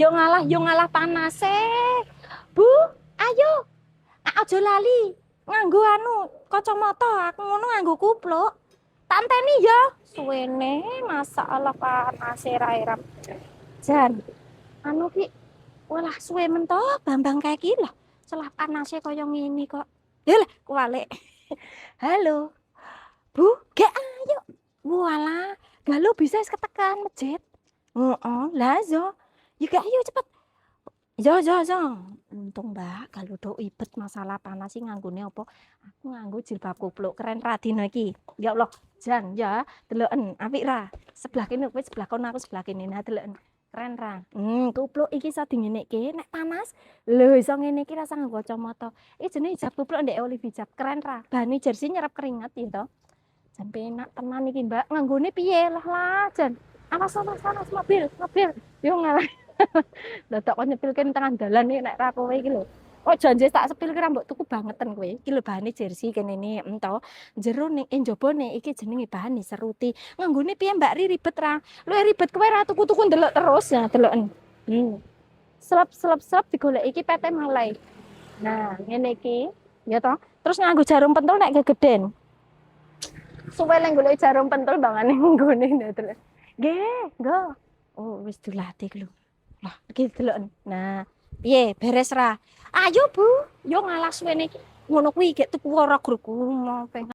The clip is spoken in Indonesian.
Yo ngalah panase. Bu, ayo. Aja lali. Nganggo anu kacamata, aku ngono nganggo kupluk. Tanteni ya. Suwene masalah panase ra irap. Jan, anu ki walah suwe men to Bambang kae ki lho. Celah panase kaya ngene kok. Yalah, kuwalik. Halo. Bu, gak ayo. Walah, galuh bisa wis ketekan masjid. Heeh, lah yo. Ya gak ayo cepet. Yo. Untung Mbak, kalau do ibet masalah panas sih nganggone apa? Aku nganggo jilbab kupluk keren ra dino iki. Ya Allah, Jan ya, deloken apik ra? Sebelah kene kowe sebelah kono aku sebelah kene. Nah deloken. Keren ra? Kupluk iki iso dingenekke nek panas. Lho iso ngene iki rasa nganggo kacamata. Iki jenenge hijab kupluk ndek Olive hijab. Keren ra? Bahane jersey nyerap keringat ya to. Jan penak tenan iki Mbak. Nganggone piye lah Jan. Awas mobil. Yo ngalah. Lah tak kok nyepilke tengah dalan iki nek ra kowe iki lho. Kok janji tak sepilke ra mbok tuku bangeten kowe. Iki lho bahane jersey kene ne ento. Jero ning njabane iki jenenge bahane seruti. Nganggone piye Mbak Ri ribet ra? Lu ribet kowe ra tuku-tuku ndelok terus ya deloken. Selep digolek iki PT Malai. Nah, ngene iki ya toh. Terus nganggo jarum pentul nek gegeden. Suwe lek golek jarum pentul bangane nggone ndelok. Nggih, nggo. Oh, wis dilatih lho. Lah, iki deloken. Nah, piye beres ra? Ayo Bu, yo ngalah suwene iki. Ngono kuwi gek tuku ora gruku mau